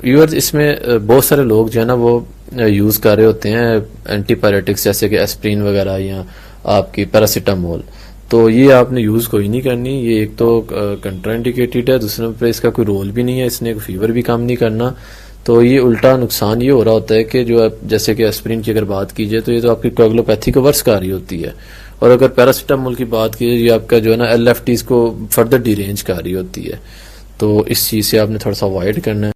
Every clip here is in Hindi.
व्यूअर्स इसमें बहुत सारे लोग जो है ना वो यूज़ कर रहे होते हैं एंटीपायरेटिक्स जैसे कि एस्प्रिन वगैरह या आपकी पैरासीटामोल। तो ये आपने यूज़ कोई नहीं करनी। ये एक तो कंट्राइंडिकेटेड है, दूसरे पे इसका कोई रोल भी नहीं है, इसने फीवर भी कम नहीं करना। तो ये उल्टा नुकसान ये हो रहा होता है कि जो आप जैसे कि एस्प्रिन की अगर बात कीजिए तो ये तो आपकी कोगुलोपैथी को वर्स कर रही होती है, और अगर पैरासीटामोल की बात कीजिए ये आपका जो है ना LFTs को फर्दर डिरेंज कर रही होती है। तो इस चीज़ से आपने थोड़ा सा अवॉइड करना है।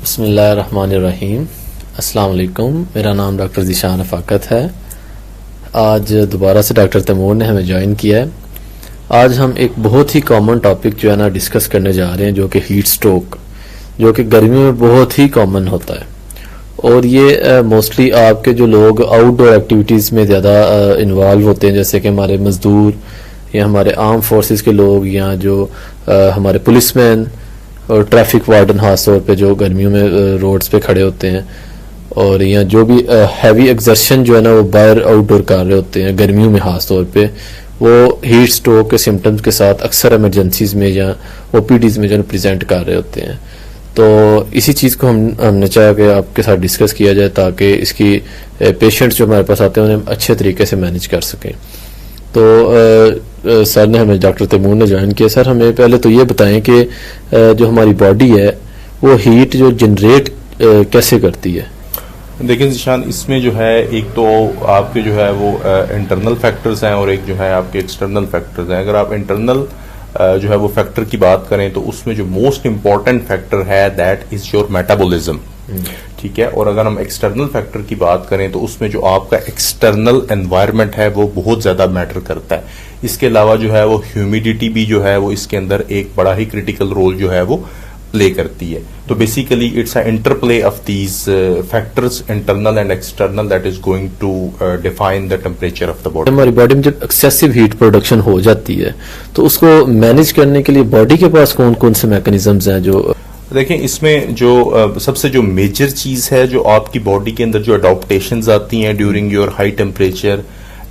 बिस्मिल्लाहिर्रहमानिर्रहीम। अस्सलाम वालेकुम। मेरा नाम डॉक्टर ज़ीशान अफाकत है। आज दोबारा से डॉक्टर तैमूर ने हमें ज्वाइन किया है। आज हम एक बहुत ही कॉमन टॉपिक जो है ना डिस्कस करने जा रहे हैं, जो कि हीट स्ट्रोक, जो कि गर्मियों में बहुत ही कॉमन होता है। और ये मोस्टली आपके जो लोग आउटडोर एक्टिविटीज़ में ज़्यादा इन्वॉल्व होते हैं, जैसे कि हमारे मज़दूर या हमारे आर्म फोर्सेस के लोग या जो हमारे पुलिसमैन और ट्रैफिक वार्डन खास तौर पे जो गर्मियों में रोड्स पे खड़े होते हैं, और या जो भी हैवी एक्सर्शन जो है ना वो बाहर आउटडोर कर रहे होते हैं गर्मियों में खास तौर पे, वो हीट स्ट्रोक के सिम्टम्स के साथ अक्सर इमरजेंसीज में या OPDs में जो प्रेजेंट कर रहे होते हैं। तो इसी चीज़ को हमने चाहा कि आपके साथ डिस्कस किया जाए ताकि इसकी पेशेंट्स जो हमारे पास आते हैं उन्हें अच्छे तरीके से मैनेज कर सकें। तो सर ने हमें डॉक्टर तैमूर ने ज्वाइन किया। सर हमें पहले तो ये बताएं कि जो हमारी बॉडी है वो हीट जो जनरेट कैसे करती है। देखिए ज़ीशान, इसमें जो है एक तो आपके जो है वो इंटरनल फैक्टर्स हैं और एक जो है आपके एक्सटर्नल फैक्टर्स हैं। अगर आप इंटरनल जो है वो फैक्टर की बात करें तो उसमें जो मोस्ट इम्पॉर्टेंट फैक्टर है दैट इज योर मेटाबॉलिज्म, ठीक है। और अगर हम एक्सटर्नल फैक्टर की बात करें तो उसमें जो आपका एक्सटर्नल एनवायरनमेंट है वो बहुत ज्यादा मैटर करता है। इसके अलावा जो है वो ह्यूमिडिटी भी जो है वो इसके अंदर एक बड़ा ही क्रिटिकल रोल जो है वो प्ले करती है। तो basically it's a interplay of these factors internal and external that is going to define the temperature of the body. हमारी बॉडी में जब एक्सेसिव हीट प्रोडक्शन हो जाती है तो उसको मैनेज करने के लिए बॉडी के पास कौन कौन से मैकेनिज्म्स हैं? जो देखें इसमें जो सबसे जो मेजर चीज है जो आपकी बॉडी के अंदर जो अडॉप्टेशंस आती हैं during your high temperature,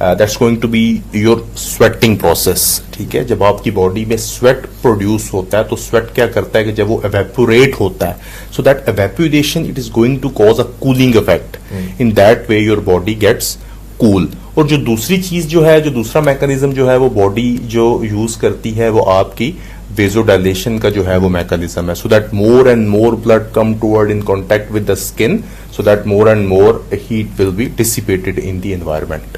that's going to be your sweating process, ठीक है। जब आपकी बॉडी में स्वेट प्रोड्यूस होता है तो स्वेट क्या करता है कि जब वो एवेपोरेट होता है, so that evaporation it is going to cause a cooling effect. In that way your body gets cool. और जो दूसरी चीज जो है, जो दूसरा मैकेनिज्म जो है वो बॉडी जो यूज करती है वो आपकी वेजोडाइलेशन का जो है वो मैकेनिज्म है, so that more and more blood come toward in contact with the skin, so that more and more heat will be dissipated in the environment.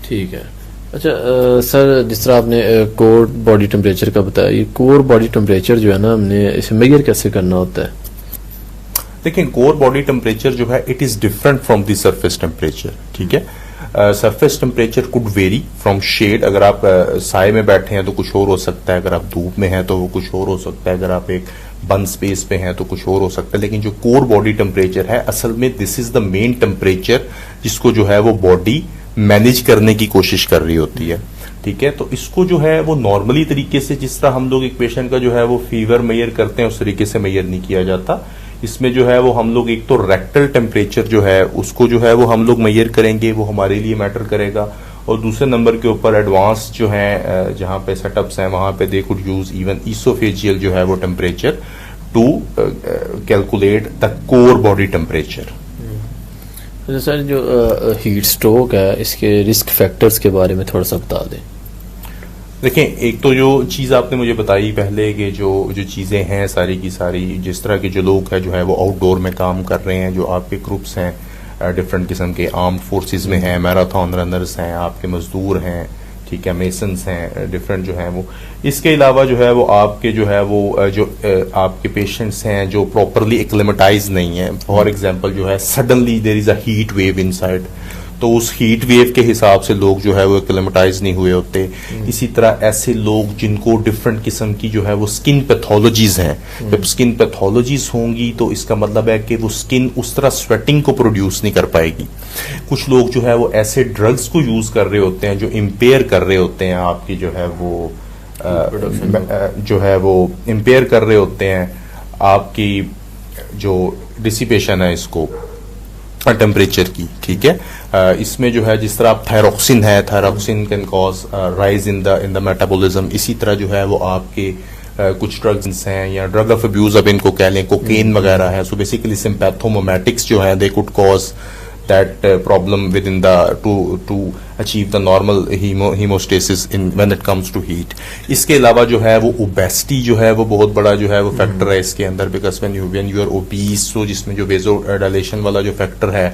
ठीक है। अच्छा सर, जिस तरह आपने कोर बॉडी टेम्परेचर का बताया, ये कोर बॉडी टेम्परेचर जो है ना हमने इसे मेजर कैसे करना होता है? देखिए कोर बॉडी टेम्परेचर जो है it is different from the surface temperature, ठीक है। Surface temperature could vary from shade. अगर आप साए में बैठे हैं तो कुछ और हो सकता है, अगर आप धूप में हैं तो वो कुछ और हो सकता है, अगर आप एक बंद स्पेस पे हैं तो कुछ और हो सकता है। लेकिन जो कोर बॉडी टेम्परेचर है असल में this is the main temperature जिसको जो है वो बॉडी मैनेज करने की कोशिश कर रही होती है, ठीक है। तो इसको जो है वो नॉर्मली तरीके से जिस तरह हम लोग एक पेशेंट का जो है वो फीवर मेजर करते हैं उस तरीके से मेजर नहीं किया जाता। इसमें जो है वो हम लोग एक तो रेक्टल टेम्परेचर जो है उसको जो है वो हम लोग मेजर करेंगे, वो हमारे लिए मैटर करेगा। और दूसरे नंबर के ऊपर एडवांस जो है जहां पे सेटअप्स हैं वहां पे they could use even oesophageal जो है वो temperature to calculate the core body temperature. Sir जो हीट स्ट्रोक है इसके रिस्क फैक्टर्स के बारे में थोड़ा सा बता दें। देखें एक तो जो चीज आपने मुझे बताई पहले कि जो चीजें हैं सारी की सारी, जिस तरह के जो लोग हैं जो है वो आउटडोर में काम कर रहे हैं, जो आपके ग्रुप्स हैं डिफरेंट किस्म के, आर्म्ड फोर्सेस में हैं, मैराथन रनर्स हैं, आपके मजदूर हैं, ठीक है, मेसन्स हैं डिफरेंट जो है वो। इसके अलावा जो है वो आपके जो है वो जो आपके पेशेंट्स हैं जो प्रॉपरली एक्लेमेटाइज नहीं है। फॉर एग्जांपल जो है suddenly there is a heat wave inside, तो उस हीट वेव के हिसाब से लोग जो है वो एक्लेमेटाइज नहीं हुए होते। इसी तरह ऐसे लोग जिनको डिफरेंट किस्म की जो है वो स्किन पैथोलॉजीज हैं, जब स्किन पैथोलॉजीज होंगी तो इसका मतलब है कि वो स्किन उस तरह स्वेटिंग को प्रोड्यूस नहीं कर पाएगी। कुछ लोग जो है वो ऐसे ड्रग्स को यूज कर रहे होते हैं जो इम्पेयर कर रहे होते हैं आपकी जो है वो जो है वो इम्पेयर कर रहे होते हैं आपकी जो डिसिपेशन है इसको टेम्परेचर की, ठीक है। इसमें जो है जिस तरह आप thyroxine can cause rise in the metabolism. इसी तरह जो है वो आपके कुछ ड्रग्स हैं या ड्रग ऑफ अब्यूज अब इनको कह लें, कोकेन वगैरह है. सो बेसिकली सिम्पैथोमोमेटिक्स जो है they could cause that problem within the to achieve the normal hemostasis in when it comes to heat. इसके अलावा जो है वो obesity जो है वो बहुत बड़ा जो है वो फैक्टर है इसके अंदर, because when you are obese, so जिसमें जो vasodilation वाला जो फैक्टर है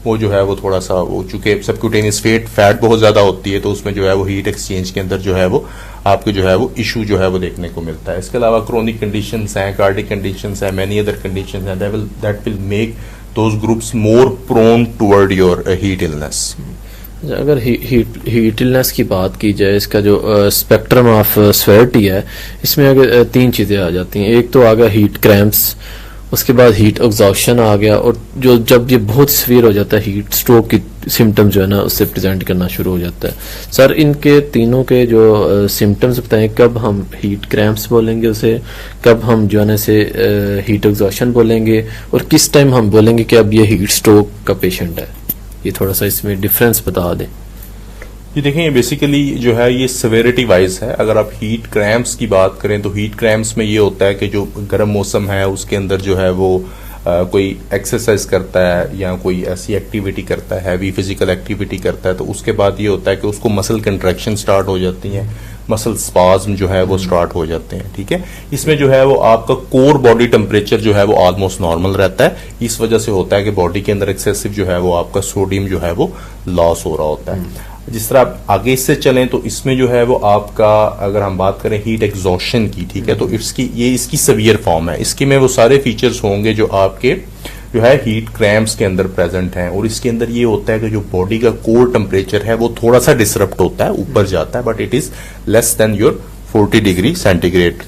वो जो है वो थोड़ा सा वो चूंकि सबक्यूटेनियस फैट बहुत ज्यादा होती है तो उसमें जो है वो हीट एक्सचेंज के अंदर जो है वो आपके जो है वो इशू जो है वो देखने को मिलता है. इसके अलावा क्रोनिक कंडीशंस हैं, कार्डिक कंडीशंस हैं, मैनी अदर कंडीशंस हैं that will make those groups more prone toward your heat illness. अगर हीट इलनेस की बात की जाए, इसका जो स्पेक्ट्रम ऑफ सेवेरिटी है इसमें अगर तीन चीज़ें आ जाती हैं. एक तो आ गया हीट क्रैम्प्स, उसके बाद हीट एग्जॉशन आ गया, और जो जब ये बहुत सीवियर हो जाता है हीट स्ट्रोक की सिम्टम्स जो है ना उससे प्रेजेंट करना शुरू हो जाता है. सर इनके तीनों के जो सिम्टम्स बताएं, कब हम हीट क्रैम्प्स बोलेंगे उसे, कब हम जो है ना से हीट एग्जॉशन बोलेंगे, और किस टाइम हम बोलेंगे कि अब ये हीट स्ट्रोक का पेशेंट है. ये थोड़ा सा इसमें डिफरेंस बता दें. ये देखें बेसिकली जो है ये सेवेरिटी वाइज है. अगर आप हीट क्रैम्प्स की बात करें तो हीट क्रैम्प्स में ये होता है कि जो गर्म मौसम है उसके अंदर जो है वो कोई एक्सरसाइज करता है या कोई ऐसी एक्टिविटी करता है, हैवी फिजिकल एक्टिविटी करता है, तो उसके बाद ये होता है कि उसको मसल कंट्रैक्शन स्टार्ट हो जाती हैं, मसल स्पाज्म जो है वो स्टार्ट हो जाते हैं. ठीक है, इसमें जो है वो आपका कोर बॉडी टेम्परेचर जो है वो ऑलमोस्ट नॉर्मल रहता है. इस वजह से होता है कि बॉडी के अंदर एक्सेसिव जो है वो आपका सोडियम जो है वो लॉस हो रहा होता है. जिस तरह आप आगे इससे चलें तो इसमें जो है वो आपका अगर हम बात करें हीट एग्जॉशन की, ठीक है, तो इसकी सवियर फॉर्म है. इसके में वो सारे फीचर्स होंगे जो आपके जो है हीट क्रैम्प्स के अंदर प्रेजेंट हैं. और इसके अंदर ये होता है कि जो बॉडी का कोर टेम्परेचर है वो थोड़ा सा डिसरप्ट होता है, ऊपर जाता है, but it is less than your 40 degree centigrade.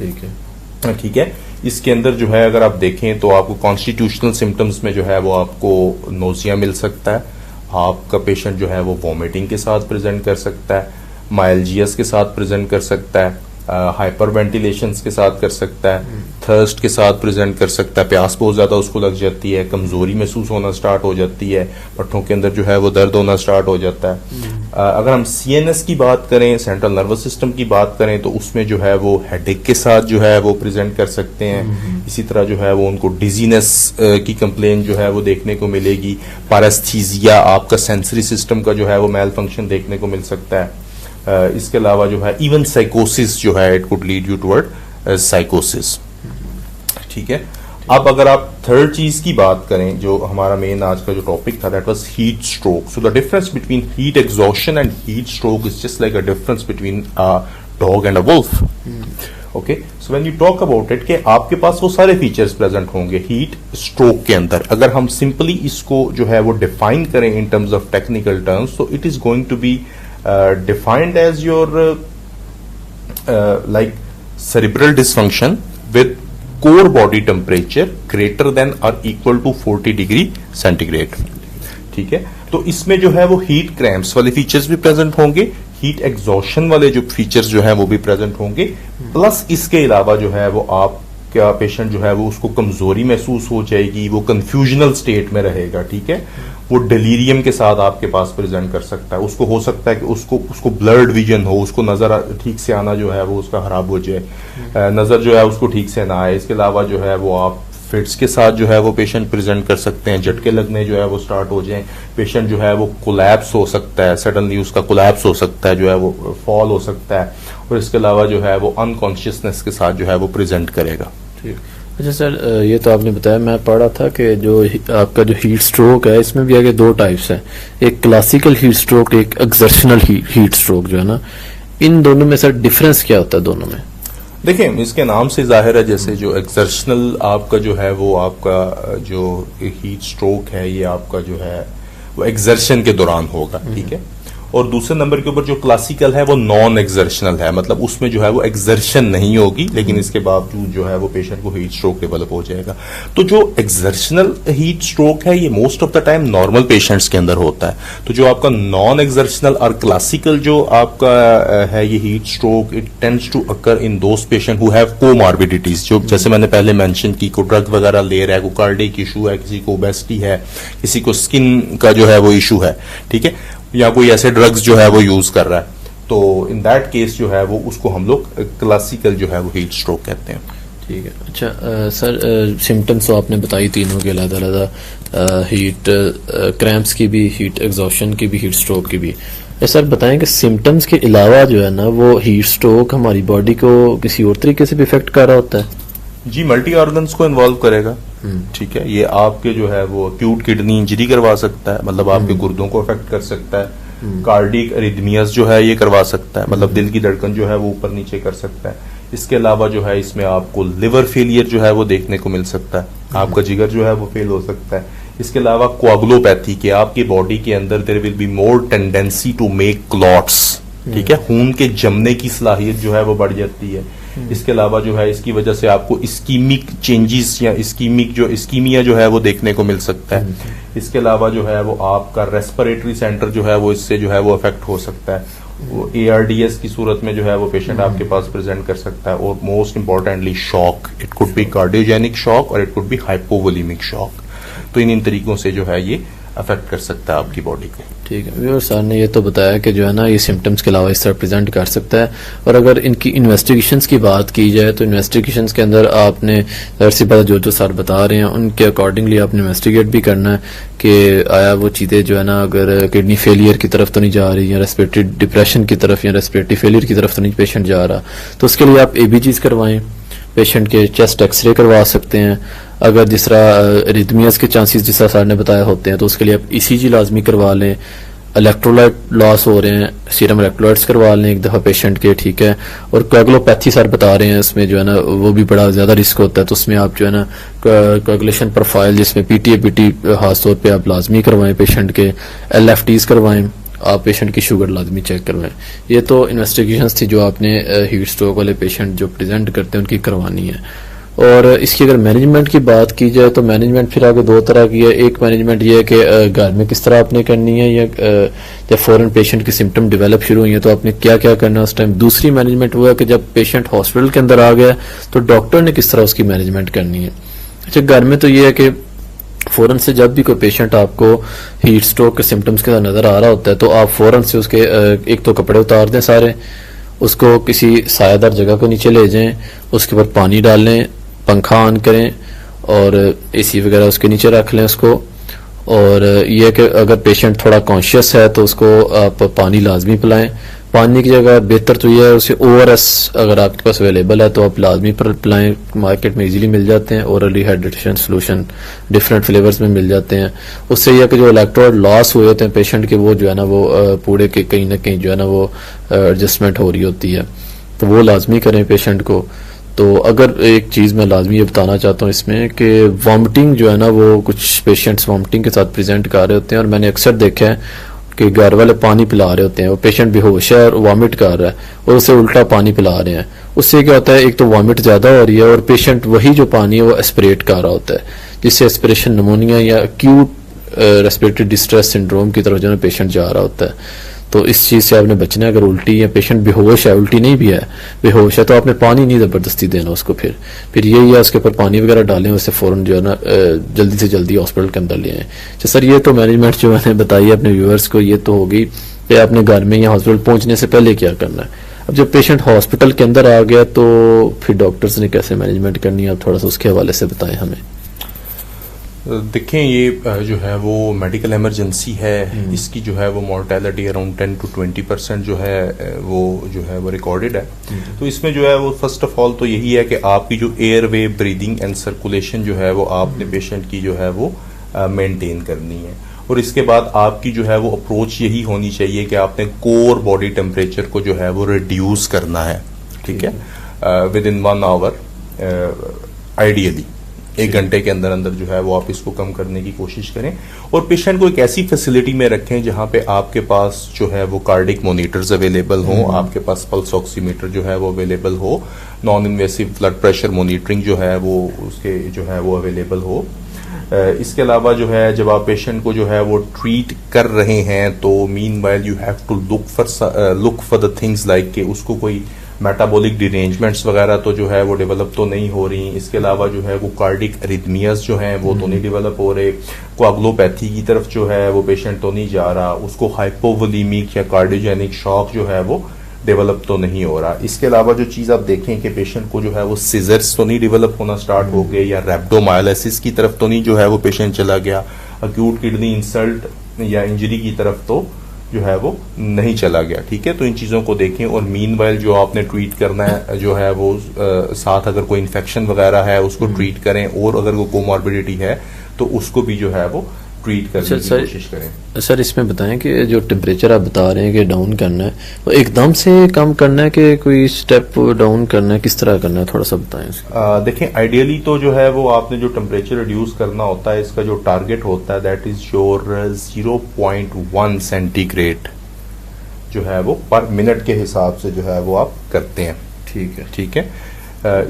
ठीक है. इसके अंदर जो है अगर आप देखें तो आपको कॉन्स्टिट्यूशनल सिम्टम्स में जो है वो आपको नोजिया मिल सकता है, आपका पेशेंट जो है वो वॉमिटिंग के साथ प्रेजेंट कर सकता है, माइल्जियस के साथ प्रेजेंट कर सकता है, हाइपर वेंटिलेशन के साथ कर सकता है, थर्स्ट के साथ प्रेजेंट कर सकता है, प्यास बहुत ज्यादा उसको लग जाती है, कमजोरी महसूस होना स्टार्ट हो जाती है, पट्टों के अंदर जो है वो दर्द होना स्टार्ट हो जाता है. अगर हम सीएनएस की बात करें, सेंट्रल नर्वस सिस्टम की बात करें, तो उसमें जो है वो हेडेक के साथ जो है वो प्रेजेंट कर सकते हैं. इसी तरह जो है वो उनको डिजीनेस की कंप्लेन जो है वो देखने को मिलेगी. पैरास्थीजिया, आपका सेंसरी सिस्टम का जो है वो मेल फंक्शन देखने को मिल सकता है. इसके अलावा जो है इवन साइकोसिस जो है it could lead you toward साइकोसिस. ठीक है. अब अगर आप थर्ड चीज की बात करें, जो हमारा मेन आज का जो टॉपिक था, that was heat stroke. So the difference between heat exhaustion and heat stroke is just like a difference between a dog and a wolf. Okay, so when you talk about it, कि आपके पास वो सारे फीचर्स प्रेजेंट होंगे हीट स्ट्रोक के अंदर. अगर हम सिंपली इसको जो है वो डिफाइन करें in terms of technical terms, तो it is going to be defined as your like cerebral dysfunction with core body temperature greater than or equal to 40 degree centigrade. ठीक है. तो इसमें जो है वो हीट क्रैम्प्स वाले फीचर्स भी प्रेजेंट होंगे, हीट एग्जॉशन वाले जो फीचर्स जो है वो भी प्रेजेंट होंगे, प्लस इसके अलावा जो है वो आपका पेशेंट जो है वो उसको कमजोरी महसूस हो जाएगी, वो कंफ्यूजनल स्टेट में रहेगा. ठीक है. वो डिलीरियम के साथ आपके पास प्रेजेंट कर सकता है. उसको हो सकता है कि उसको ब्लर्ड विजन हो, उसको नजर ठीक से आना जो है वो उसका खराब हो जाए, नजर जो है उसको ठीक से ना आए. इसके अलावा जो है वो आप फिट्स के साथ जो है वो पेशेंट प्रेजेंट कर सकते हैं, झटके लगने जो है वो स्टार्ट हो जाएं, पेशेंट जो है वो कोलैप्स हो सकता है, सडनली उसका कोलैप्स हो सकता है, जो है वो फॉल हो सकता है, और इसके अलावा जो है वो अनकॉन्शियसनेस के साथ जो है वो प्रेजेंट करेगा. ठीक. अच्छा सर, ये तो आपने बताया, मैं पढ़ा था कि जो आपका जो हीट स्ट्रोक है इसमें भी आगे दो टाइप्स हैं, एक क्लासिकल हीट स्ट्रोक, एक एक्सर्शनल हीट स्ट्रोक जो है ना, इन दोनों में सर डिफरेंस क्या होता है दोनों में? देखिए, इसके नाम से जाहिर है, जैसे जो एक्सर्शनल आपका जो है वो आपका जो हीट स्ट्रोक है ये आपका जो है वो एक्सर्शन के दौरान होगा. ठीक है. और दूसरे नंबर के ऊपर जो क्लासिकल है वो नॉन एक्सर्शनल है, मतलब उसमें जो है वो एक्सर्शन नहीं होगी, लेकिन इसके बावजूद जो है वो पेशेंट को हीट स्ट्रोक डेवलप हो जाएगा. तो जो एक्सर्शनल हीट स्ट्रोक है ये most of the time normal patients के अंदर होता है. तो जो आपका नॉन एक्सर्शनल और क्लासिकल जो आपका है ये heat stroke, it tends to occur in those patient who have comorbidities, जो जैसे मैंने पहले मेंशन की, को ड्रग वगैरह ले रहा है, को कार्डिक इशू है, किसी को ओबेसिटी है, किसी को स्किन का जो है वो इशू है. ठीक है. या कोई ऐसे ड्रग्स जो है वो यूज कर रहा है. तो इन दैट केस जो है वो उसको हम लोग क्लासिकल जो है वो हीट स्ट्रोक कहते हैं। ठीक है। अच्छा सर, सिम्टम्स तो आपने बताई तीनों के अलग-अलग, हीट क्रैम्प्स की भी, हीट एग्जॉशन की भी, हीट स्ट्रोक की भी। सर बताएं कि सिम्टम्स के अलावा जो है ना वो हीट स्ट्रोक हमारी बॉडी को किसी और तरीके से भी इफेक्ट कर रहा होता है? जी, मल्टी ऑर्गन्स को इन्वॉल्व करेगा। ठीक है, ये आपके जो है वो एक्यूट किडनी इंजरी करवा सकता है, मतलब आपके गुर्दों को अफेक्ट कर सकता है। कार्डिक अरिथमियाज जो है ये करवा सकता है, मतलब दिल की धड़कन जो है वो ऊपर नीचे कर सकता है। इसके अलावा जो है इसमें आपको लिवर फेलियर जो है वो देखने को मिल सकता है, आपका जिगर जो है वो फेल हो सकता है। इसके अलावा कोआगुलोपैथी के आपकी बॉडी के अंदर there will be more tendency to make clots, ठीक है, खून के जमने की सलाहियत जो है वो बढ़ जाती है। इसके अलावा जो है इसकी वजह से आपको इस्कीमिक चेंजेस या इस्कीमिया जो है वो देखने को मिल सकता है। इसके अलावा जो है वो आपका रेस्पिरेटरी सेंटर जो है वो इससे जो है वो अफेक्ट हो सकता है। वो ARDS की सूरत में जो है वो पेशेंट आपके पास प्रेजेंट कर सकता है। और most importantly shock, it could be cardiogenic shock और it could be hypovolemic shock. तो इन तरीकों से जो है ये अफेक्ट कर सकता है आपकी बॉडी को। ठीक है। व्यूअर सर ने ये तो बताया कि जो है ना ये सिम्टम्स के अलावा इस तरह प्रेजेंट कर सकता है। और अगर इनकी इन्वेस्टिगेशंस की बात की जाए तो इन्वेस्टिगेशंस के अंदर आपने ज़ाहिर सी बात जो सर बता रहे हैं उनके अकॉर्डिंगली आपने इन्वेस्टिगेट भी करना है कि आया वो चीज़ें जो है ना अगर किडनी फेलियर की तरफ तो नहीं जा रही, या रेस्पिरेटरी डिप्रेशन की तरफ या रेस्पिरेटरी फेलियर की तरफ तो नहीं पेशेंट जा रहा, तो उसके लिए आप ABGs करवाएं, पेशेंट के चेस्ट एक्सरे करवा सकते हैं। अगर जिस तरह रिदमियास के चांसेस जिस तरह सर ने बताया होते हैं तो उसके लिए आप ECG लाजमी करवा लें। इलेक्ट्रोलाइट लॉस हो रहे हैं, सीरम इलेक्ट्रोलाइट्स करवा लें एक दफ़ा पेशेंट के, ठीक है। और कोएगुलोपैथी सर बता रहे हैं इसमें जो है ना वो भी बड़ा ज़्यादा रिस्क होता है, तो उसमें आप जो है ना कोएगुलेशन प्रोफाइल जिसमें PTA-PT खास तौर पे आप लाजमी करवाएं पेशेंट के। LFTs करवाएं आप, पेशेंट की शुगर लाजमी चेक करवाएं। ये तो इन्वेस्टिगेशंस थी जो आपने हीट स्ट्रोक वाले पेशेंट जो प्रेजेंट करते हैं उनकी करवानी है। और इसकी अगर मैनेजमेंट की बात की जाए तो मैनेजमेंट फिर आगे दो तरह की है। एक मैनेजमेंट ये है कि घर में किस तरह आपने करनी है, या जब फौरन पेशेंट की सिम्टम डेवलप शुरू हुई है तो आपने क्या क्या करना है उस टाइम। दूसरी मैनेजमेंट वो है कि जब पेशेंट हॉस्पिटल के अंदर आ गया तो डॉक्टर ने किस तरह उसकी मैनेजमेंट करनी है। अच्छा, घर में तो ये है कि फौरन से जब भी कोई पेशेंट आपको हीट स्ट्रोक के सिम्टम्स के साथ नजर आ रहा होता है तो आप फौरन से उसके एक तो कपड़े उतार दें सारे, उसको किसी सायादार जगह को नीचे ले जाएं, उसके ऊपर पानी डाल लें, पंखा ऑन करें और AC वगैरह उसके नीचे रख लें उसको। और ये कि अगर पेशेंट थोड़ा कॉन्शियस है तो उसको आप पानी लाजमी पिलाएं। पानी की जगह बेहतर तो यह है उसे ORS अगर आपके पास अवेलेबल है तो आप लाजमी पिलाएं, मार्केट में इजीली मिल जाते हैं। Orally hydration solution different flavours में मिल जाते हैं। उससे यह कि जो इलेक्ट्रोलाइट लॉस हुए होते हैं पेशेंट के वो जो है ना वो पूरे के कहीं ना कहीं जो है ना वो एडजस्टमेंट हो रही होती है, तो वो लाजमी करें पेशेंट को। तो अगर एक चीज़ मैं लाजमी ये बताना चाहता हूँ इसमें कि वॉमिटिंग जो है ना वो कुछ पेशेंट्स वॉमिटिंग के साथ प्रेजेंट कर रहे होते हैं और मैंने अक्सर देखा है कि घर वाले पानी पिला रहे होते हैं, वो पेशेंट बेहोश है और वॉमिट कर रहा है और उसे उल्टा पानी पिला रहे हैं। उससे क्या होता है, एक तो वॉमिट ज़्यादा हो रही है और पेशेंट वही जो पानी है वो एस्पिरेट कर रहा होता है, जिससे एस्पिरेशन निमोनिया या एक्यूट रेस्पिरेटरी डिस्ट्रेस सिंड्रोम की तरफ जो है पेशेंट जा रहा होता है। तो इस चीज़ से आपने बचना है। अगर उल्टी या पेशेंट बेहोश है, उल्टी नहीं भी है, बेहोश है, तो आपने पानी नहीं ज़बरदस्ती देना उसको। फिर यही है उसके ऊपर पानी वगैरह डालें, उससे फ़ौरन जो है ना जल्दी से जल्दी हॉस्पिटल के अंदर ले आएँ। तो सर ये तो मैनेजमेंट जो मैंने बताई है अपने व्यूअर्स को ये तो होगी कि आपने घर में या हॉस्पिटल पहुँचने से पहले क्या करना है। अब जब पेशेंट हॉस्पिटल के अंदर आ गया तो फिर डॉक्टर्स ने कैसे मैनेजमेंट करनी है, आप थोड़ा सा उसके हवाले से बताएं हमें। देखें, ये जो है वो मेडिकल इमरजेंसी है, इसकी जो है वो मोर्टेलिटी अराउंड 10 to 20% जो है वो रिकॉर्डेड है। तो इसमें जो है वो फर्स्ट ऑफ ऑल तो यही है कि आपकी जो air way breathing and circulation जो है वो आपने पेशेंट की जो है वो मेंटेन करनी है। और इसके बाद आपकी जो है वो अप्रोच यही होनी चाहिए कि आपने कोर बॉडी टेम्परेचर को जो है वो रिड्यूस करना है, ठीक है, विद इन 1 hour आइडियली 1 घंटे के अंदर अंदर जो है वो आप इसको कम करने की कोशिश करें। और पेशेंट को एक ऐसी फैसिलिटी में रखें जहां पे आपके पास जो है वो कार्डिक मोनीटर्स अवेलेबल हो, आपके पास पल्स ऑक्सीमीटर जो है वो अवेलेबल हो, non invasive blood pressure monitoring जो है वो उसके जो है वो अवेलेबल हो। इसके अलावा जो है जब आप पेशेंट को जो है वो ट्रीट कर रहे हैं तो meanwhile you have to look for the things like कि उसको कोई मेटाबॉलिक डिरेंजमेंट्स वगैरह तो जो है वो डेवलप तो नहीं हो रही। इसके अलावा जो है वो कार्डिक अरिथमियाज जो हैं वो तो नहीं डेवलप हो रहे। कोआगुलोपैथी की तरफ जो है वो पेशेंट तो नहीं जा रहा, उसको हाइपोवोलेमिक या कार्डियोजेनिक शॉक जो है वो डेवलप तो नहीं हो रहा। इसके अलावा जो चीज़ आप देखें कि पेशेंट को जो है वो सीजर्स तो नहीं डेवलप होना स्टार्ट हो गए, या रैप्डोमायोलिसिस की तरफ तो नहीं जो है वो पेशेंट चला गया, अक्यूट किडनी इंसल्ट या इंजरी की तरफ तो जो है वो नहीं चला गया। ठीक है, तो इन चीज़ों को देखें, और मीनवाइल जो आपने ट्रीट करना है जो है वो साथ अगर कोई इन्फेक्शन वगैरह है उसको ट्रीट करें, और अगर कोई कोमॉर्बिडिटी है तो उसको भी जो है वो ट्रीट करने की कोशिश करें। सर इसमें बताएं कि जो टेम्परेचर आप बता रहे हैं कि डाउन करना है, वो एकदम से कम करना है कि कोई स्टेप डाउन करना है, किस तरह करना है, थोड़ा सा बताएं। देखें, आइडियली तो जो है वो आपने जो टेम्परेचर रिड्यूस करना होता है, इसका जो टारगेट होता है दैट इज योर 0.1 सेंटीग्रेड जो है वो पर मिनट के हिसाब से जो है वो आप करते हैं। ठीक है।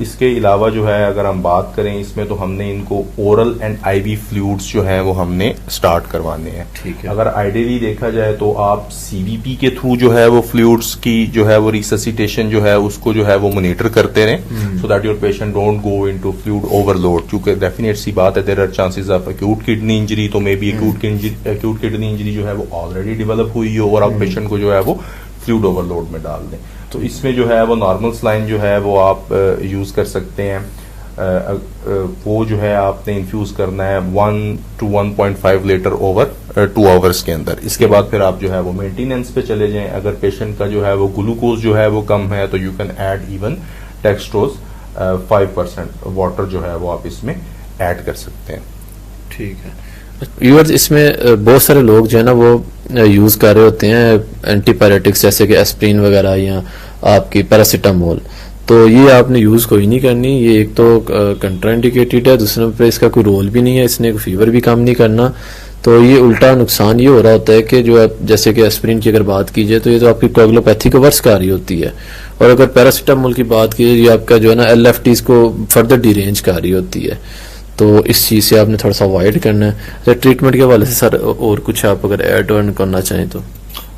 इसके अलावा जो है अगर हम बात करें इसमें, तो हमने इनको ओरल एंड आईवी फ्लूइड्स जो है वो हमने स्टार्ट करवाने हैं। ठीक है। अगर आइडियली देखा जाए तो आप सीवीपी के थ्रू जो है वो फ्लूइड्स की जो है वो रिससिटेशन जो है उसको जो है वो मॉनिटर करते रहें, so that your patient don't go into fluid overload. क्योंकि डेफिनेट सी बात है, there are chances of acute kidney injury, तो maybe acute kidney injury जो है वो ऑलरेडी डेवलप हुई हो और आप पेशेंट को जो है वो फ्लूइड ओवरलोड में डाल दें। तो इसमें जो है वो नॉर्मल सलाइन जो है वो आप यूज कर सकते हैं। वो जो है आपने इन्फ्यूज करना है 1 to 1.5 लीटर ओवर 2 आवर्स के अंदर। इसके बाद फिर आप जो है वो मेंटेनेंस पे चले जाएं। अगर पेशेंट का जो है वो ग्लूकोज जो है वो कम है तो you can add even dextrose 5% water जो है वो आप इसमें ऐड कर सकते हैं। ठीक है। व्यूअर्स, इसमें बहुत सारे लोग जो है ना वो यूज कर रहे होते हैं एंटीपायरेटिक्स जैसे कि एस्प्रिन वगैरह या आपकी पैरासीटामोल, तो ये आपने यूज कोई नहीं करनी। ये एक तो कंट्राइंडिकेटेड है, दूसरे पे इसका कोई रोल भी नहीं है, इसने फीवर भी कम नहीं करना। तो ये उल्टा नुकसान ये हो रहा होता है कि जो जैसे कि एस्प्रिन की अगर बात कीजिए तो ये तो आपकी कोगुलोपैथी को वर्स कर रही होती है, और अगर पैरासीटामोल की बात कीजिए ये आपका जो है ना LFTs को फर्दर डिरेंज कर रही होती है। तो इस चीज से आपने थोड़ा सा अवॉइड करना है। तो ट्रीटमेंट के हवाले से सर और कुछ आप अगर ऐड ऑन करना चाहें तो।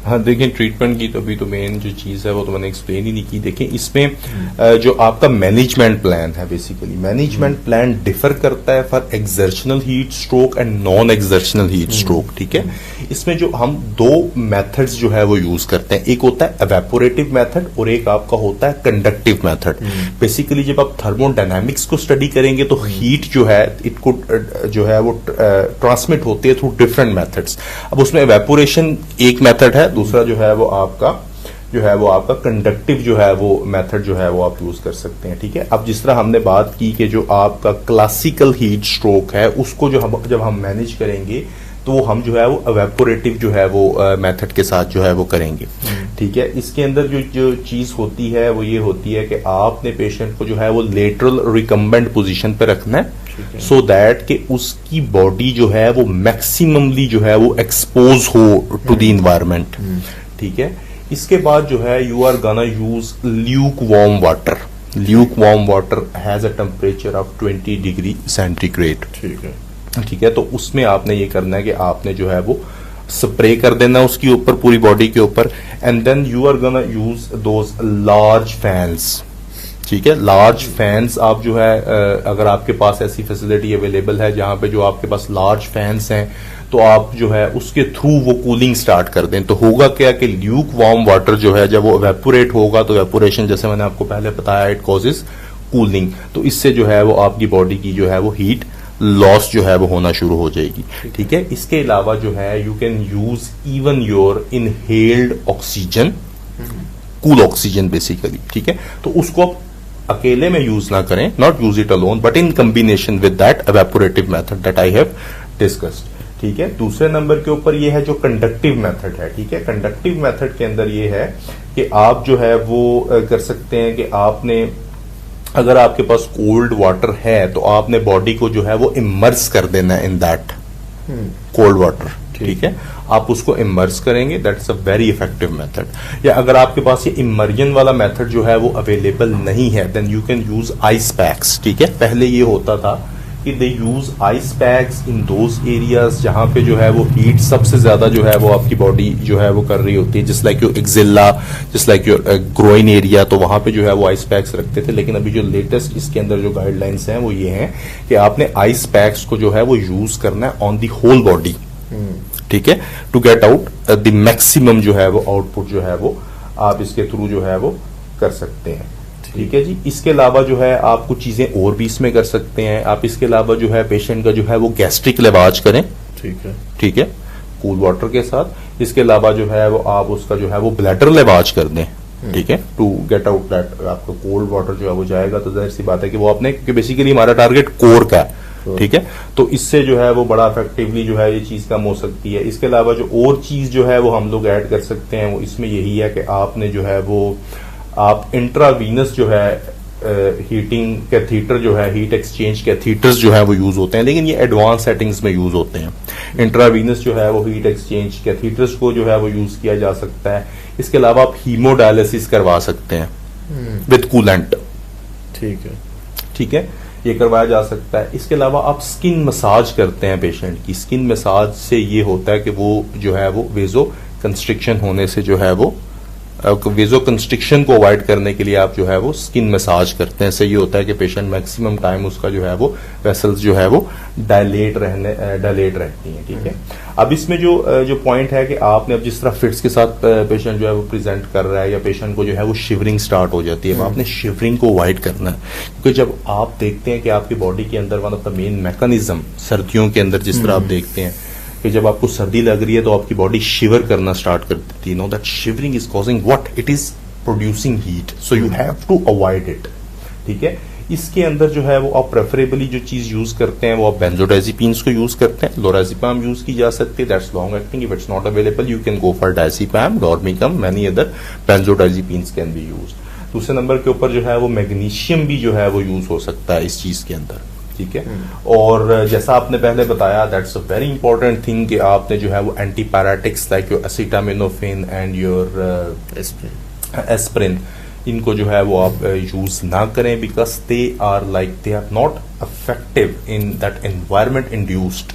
हाँ, देखिए, ट्रीटमेंट की तो अभी तो मेन जो चीज़ है वो तो मैंने एक्सप्लेन ही नहीं की। देखिए, इसमें जो आपका मैनेजमेंट प्लान है, बेसिकली मैनेजमेंट प्लान डिफर करता है for exertional heat stroke and non exertional heat stroke. ठीक है, इसमें जो हम दो मेथड्स जो है वो यूज करते हैं, एक होता है एवेपोरेटिव मेथड और एक आपका होता है कंडक्टिव मेथड। बेसिकली जब आप थर्मोडायनामिक्स को स्टडी करेंगे तो हीट जो है इट को जो है वो ट्रांसमिट होती है थ्रू डिफरेंट मेथड्स। अब उसमें एवेपोरेशन एक मेथड है, दूसरा जो है वो आपका कंडक्टिव जो है वो मेथड जो है वो आप यूज कर सकते हैं। ठीक है, अब जिस तरह हमने बात की कि जो आपका क्लासिकल हीट स्ट्रोक है उसको जब हम मैनेज करेंगे तो हम जो है वो एवेपोरेटिव जो है वो मेथड के साथ जो है वो करेंगे। ठीक है, इसके अंदर जो चीज होती है वो ये होती है कि आपने पेशेंट को जो है वो लेटरल रिकम्बेंट पोजीशन पे रखना है, सो दैट कि उसकी बॉडी जो है वो मैक्सिममली जो है वो एक्सपोज हो टू द इन्वायरमेंट। ठीक है, इसके बाद जो है you are gonna use lukewarm water. Lukewarm water has a temperature of 20 degree centigrade. ठीक है, तो उसमें आपने ये करना है कि आपने जो है वो स्प्रे कर देना उसके ऊपर, पूरी बॉडी के ऊपर, and then you are gonna use those large fans. ठीक है, लार्ज फैंस आप जो है अगर आपके पास ऐसी फैसिलिटी अवेलेबल है जहां पे जो आपके पास लार्ज फैंस हैं तो आप जो है उसके थ्रू वो कूलिंग स्टार्ट कर दें। तो होगा क्या कि ल्यूक वार्म वाटर जो है जब वो एवेपोरेट होगा तो एवेपोरेशन जैसे मैंने आपको पहले बताया इट कॉजेज कूलिंग, तो इससे जो है वो आपकी बॉडी की जो है वो हीट लॉस जो है वो होना शुरू हो जाएगी। ठीक है, इसके अलावा जो है you can use even your inhaled oxygen, cool oxygen basically. ठीक है, तो उसको आप अकेले में यूज ना करें, not use it alone but in combination with that evaporative method that I have discussed. ठीक है, दूसरे नंबर के ऊपर ये है जो कंडक्टिव मेथड है। ठीक है, कंडक्टिव मेथड के अंदर ये है कि आप जो है वो कर सकते हैं कि आपने अगर आपके पास कोल्ड वाटर है तो आपने बॉडी को जो है वो इमर्स कर देना है इन दैट कोल्ड वाटर। ठीक है, आप उसको इमर्स करेंगे, that's a very effective method. या अगर आपके पास ये इमर्जन वाला मेथड जो है वो अवेलेबल नहीं है then you can use ice packs. ठीक है, पहले ये होता था कि they use ice packs in those areas जहां पे जो है वो हीट सबसे ज्यादा जो है वो आपकी बॉडी जो है वो कर रही होती है, just like your axilla, just like your groin area, तो वहां पे जो है वो आइस पैक्स रखते थे। लेकिन अभी जो लेटेस्ट इसके अंदर जो गाइडलाइंस हैं वो ये हैं कि आपने आइस पैक्स को जो है वो यूज करना है ऑन दी होल बॉडी। ठीक है, to get out the maximum जो है वो आउटपुट जो है वो आप इसके थ्रू जो है वो कर सकते हैं। ठीक है जी। इसके अलावा जो है आप कुछ चीजें और भी इसमें कर सकते हैं। आप इसके अलावा जो है पेशेंट का जो है वो गैस्ट्रिक लिवाज करें। ठीक है, कूल वाटर के साथ। इसके अलावा जो है वो आप उसका जो है वो ब्लैडर लिवाज कर दें। ठीक है, टू गेट आउट दैट आपका कोल्ड वाटर जो है वो जाएगा, तो जाहिर सी बात है कि वो आपने, क्योंकि बेसिकली हमारा टारगेट कोर का है। ठीक है, तो इससे जो है वो बड़ा इफेक्टिवली जो है ये चीज कम हो सकती है। इसके अलावा जो और चीज जो है वो हम लोग ऐड कर सकते हैं वो इसमें यही है कि आपने जो है वो आप इंट्रावीनस जो है हीटिंग कैथीटर जो है, हीट एक्सचेंज कैथीटर्स जो है वो यूज होते हैं, लेकिन ये एडवांस सेटिंग्स में यूज होते हैं। इंट्रावीनस जो है वो हीट एक्सचेंज कैथीटर्स को जो है वो यूज किया जा सकता है। इसके अलावा आप हीमोडायलिसिस करवा सकते हैं विद कूलेंट। ठीक है, ये करवाया जा सकता है। इसके अलावा आप स्किन मसाज करते हैं पेशेंट की। स्किन मसाज से ये होता है कि वो जो है वो वेजो कंस्ट्रिक्शन होने से जो है वो वेजो कंस्ट्रिक्शन को अवॉइड करने के लिए आप जो है वो स्किन मसाज करते हैं। इससे ये होता है कि पेशेंट मैक्सिमम टाइम उसका जो है वो वेसल्स जो है वो डायलेट रहती हैं। ठीक है, अब इसमें जो पॉइंट है कि आपने अब जिस तरह फिट्स के साथ पेशेंट जो है वो प्रेजेंट कर रहा है या पेशेंट को जो है वो शिवरिंग स्टार्ट हो जाती है, आपने शिवरिंग को अवॉइड करना है। क्योंकि जब आप देखते हैं कि आपकी बॉडी के अंदर one of the main mechanism सर्दियों के अंदर जिस तरह आप देखते हैं कि जब आपको सर्दी लग रही है तो आपकी बॉडी शिवर करना स्टार्ट कर देती है। Know that shivering is causing what, it is producing heat, so you have to avoid it. ठीक है, इसके अंदर जो है वो आप प्रेफरेबली जो चीज यूज करते हैं वो आप बेंजोडाइजिपीन्स को यूज करते हैं। लोराजिपाम यूज की जा सकती है, that's long acting. If it's not available you can go for diazepam, dormicum, many other benzodiazepines can be use. दूसरे नंबर के ऊपर जो है वो मैग्नीशियम भी जो है वो यूज हो सकता है इस चीज के अंदर। ठीक है, और जैसा आपने पहले बताया that's a very important thing कि आपने जो है वो antipyretics like your acetaminophen and your aspirin, इनको जो है वो आप यूज ना करें, because they are not effective in that environment induced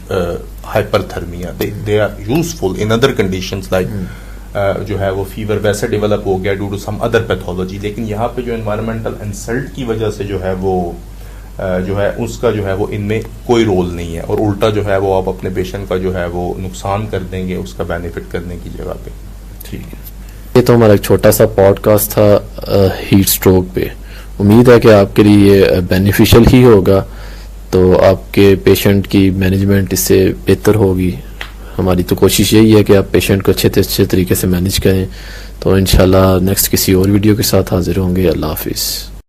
hyperthermia. They are useful in other conditions like जो है वो फीवर वैसे डेवलप हो गया due to some other pathology, लेकिन यहाँ पे जो एनवायरमेंटल इंसल्ट की वजह से जो है वो जो है उसका जो है वो इनमें कोई रोल नहीं है, और उल्टा जो है वो आप अपने पेशेंट का जो है वो नुकसान कर देंगे उसका बेनिफिट करने की जगह पे। ठीक है, ये तो हमारा एक छोटा सा पॉडकास्ट था हीट स्ट्रोक पे। उम्मीद है कि आपके लिए ये बेनिफिशियल ही होगा, तो आपके पेशेंट की मैनेजमेंट इससे बेहतर होगी। हमारी तो कोशिश यही है कि आप पेशेंट को अच्छे तरीके से मैनेज करें। तो इंशाल्लाह नेक्स्ट किसी और वीडियो के साथ हाजिर होंगे। अल्लाह हाफिज़।